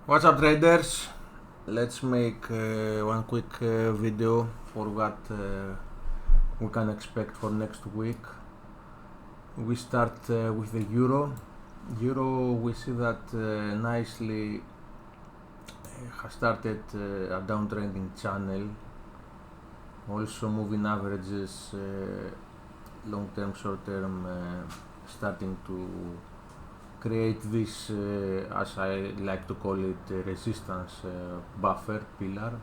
What's up, traders? Let's make one quick video for what we can expect for next week. We start with the euro. Euro, we see that nicely has started a downtrending channel. Also, moving averages, long term, short term, starting to create this, as I like to call it, resistance buffer pillar.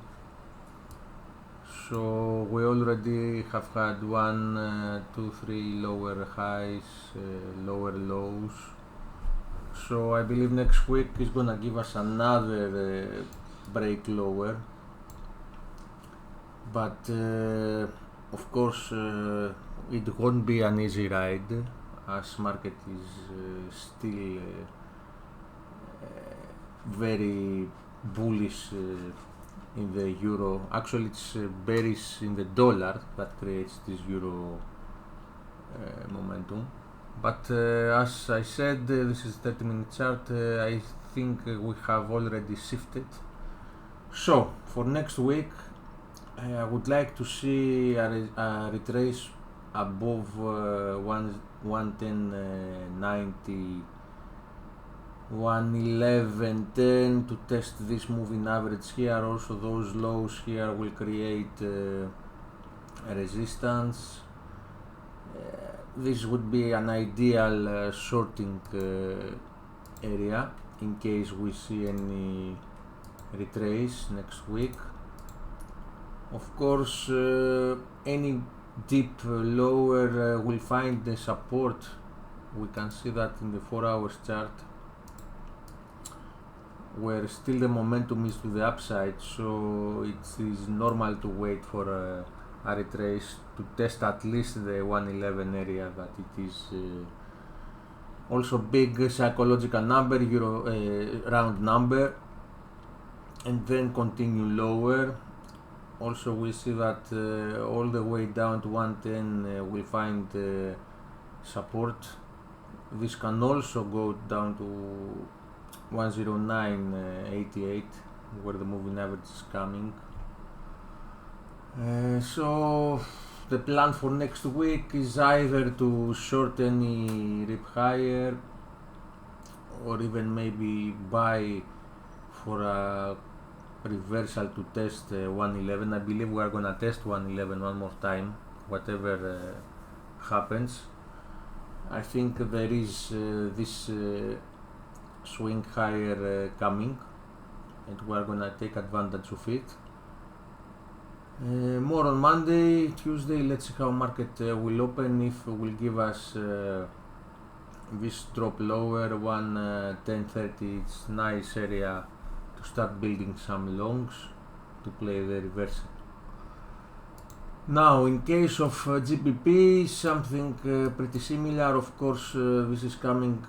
So we already have had 1, 2, 3 lower highs, lower lows. So I believe next week is gonna give us another break lower. But of course it won't be an easy ride, as market is still very bullish in the euro. Actually, it's bearish in the dollar that creates this euro momentum. But as I said, this is 30-minute chart. I think we have already shifted. So for next week, I would like to see a retrace above 110.90, 111.10 to test this moving average here. Also, those lows here will create a resistance. This would be an ideal shorting area in case we see any retrace next week. Of course, any dip lower will find the support. We can see that in the 4 hours chart, where still the momentum is to the upside, so it is normal to wait for a retrace to test at least the 111 area, that it is also big psychological number, euro round number, and then continue lower. Also, we see that all the way down to 110 will find support. This can also go down to 109.88, where the moving average is coming. So the plan for next week is either to short any rip higher, or even maybe buy for a reversal to test 111. I believe we are gonna test 111 one more time, whatever happens. I think there is this swing higher coming, and we are gonna take advantage of it. More on Monday, Tuesday. Let's see how market will open. If it will give us this drop lower, 110.30, it's nice area to start building some longs to play the reversal. Now, in case of GBP, something pretty similar. Of course, this is coming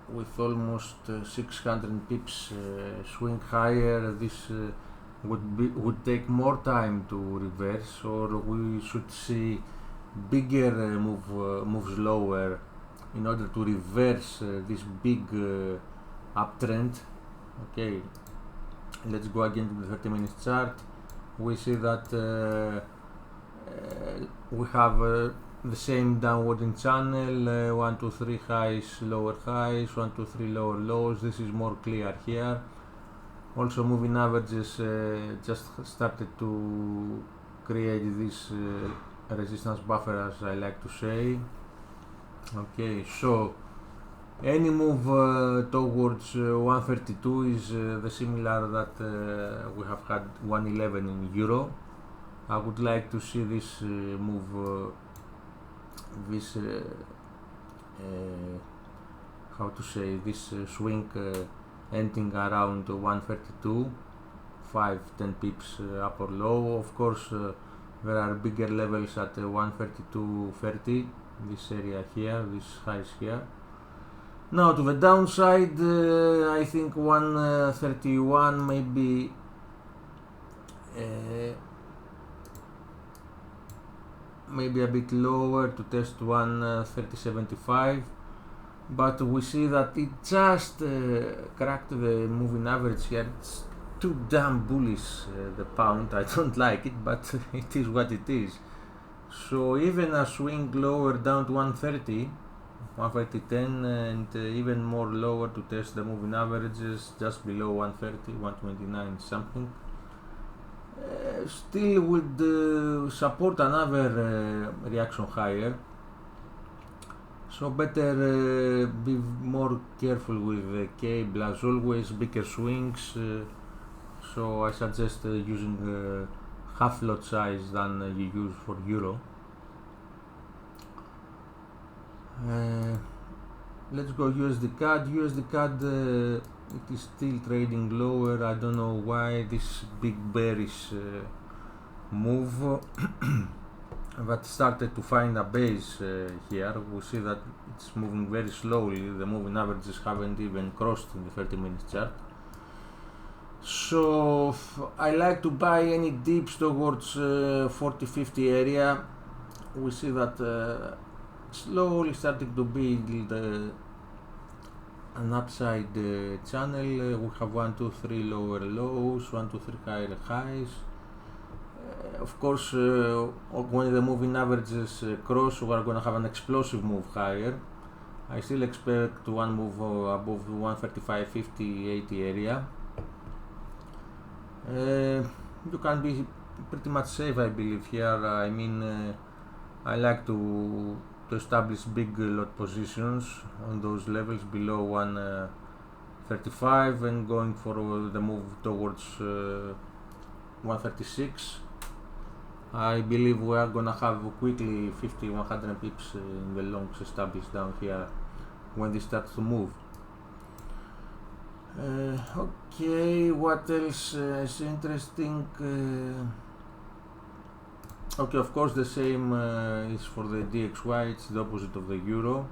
with almost 600 pips swing higher. This would take more time to reverse, or we should see bigger moves lower in order to reverse this big uptrend. Okay, let's go again to the 30-minute chart. We see that we have the same downwarding channel, 1, 2, 3 highs, lower highs, 1, 2, 3 lower lows. This is more clear here. Also, moving averages just started to create this resistance buffer, as I like to say. Okay, so any move towards 132 is the similar that we have had 111 in euro. I would like to see this move, this how to say, this swing ending around 132, 5-10 pips up or low. Of course, there are bigger levels at 132.30, this area here, this highs here. Now to the downside, I think 131 maybe maybe a bit lower to test 130.75. but we see that it just cracked the moving average here. It's too damn bullish, the pound. I don't like it, but it is what it is. So even a swing lower down to 130, 130.10, and even more lower to test the moving averages just below 130, 129 something, still would support another reaction higher. So better be more careful with the cable, as always, bigger swings. So I suggest using half lot size than you use for euro. Let's go USD CAD. USD CAD, it is still trading lower. I don't know why this big bearish move that started to find a base here. We see that it's moving very slowly. The moving averages haven't even crossed in the 30-minute chart. So I like to buy any dips towards 40-50 area. We see that slowly starting to build an upside channel. We have 1, 2, 3 lower lows, 1, 2, 3 higher highs. Of course, when the moving averages cross, we are going to have an explosive move higher. I still expect one move above 135, 50, 80 area. You can be pretty much safe, I believe, here. I mean, I like to establish big lot positions on those levels below 135 and going for the move towards 136. I believe we are gonna have quickly 50-100 pips in the longs established down here when this starts to move. Okay, what else is interesting? Okay, of course the same is for the DXY. It's the opposite of the euro.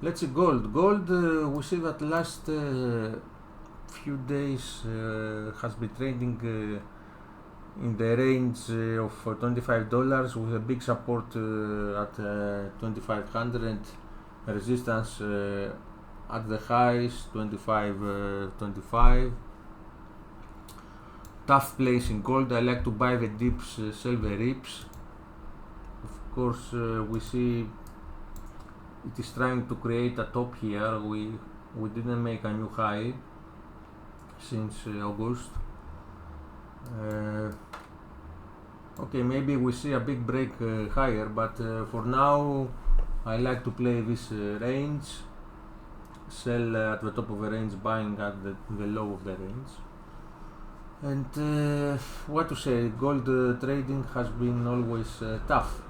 Let's see gold. Gold, we see that last few days has been trading in the range of $25 with a big support at 2500, resistance at the highs 25. Tough place in gold. I like to buy the dips, sell the rips. Of course, we see it is trying to create a top here. We didn't make a new high since August. Okay, maybe we see a big break higher, but for now I like to play this range, sell at the top of the range, buying at the low of the range. And what to say, gold trading has been always tough.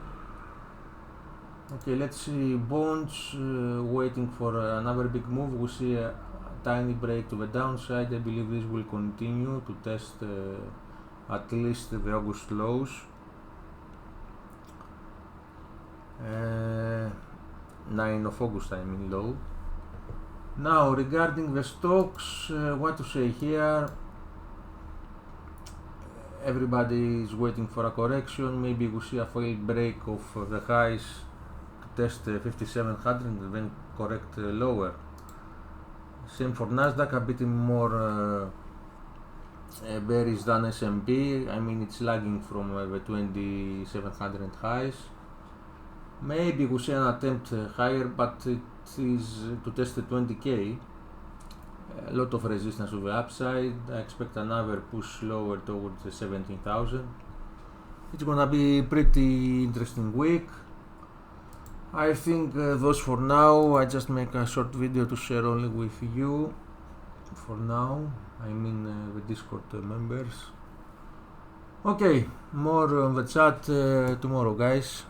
Okay, let's see bonds, waiting for another big move. We see a tiny break to the downside. I believe this will continue to test at least the August lows. 9 of August, I mean, low. Now regarding the stocks, what to say here? Everybody is waiting for a correction. Maybe we see a failed break of the highs to test 5700 and then correct lower. Same for Nasdaq, a bit more bearish than S&P. I mean, it's lagging from the 2700 highs. Maybe we see an attempt higher, but it is to test the 20k. A lot of resistance to the upside. I expect another push lower towards the 17,000. It's gonna be pretty interesting week. I think those for now. I just make a short video to share only with you for now. I mean the Discord members. Okay, more on the chat tomorrow, guys.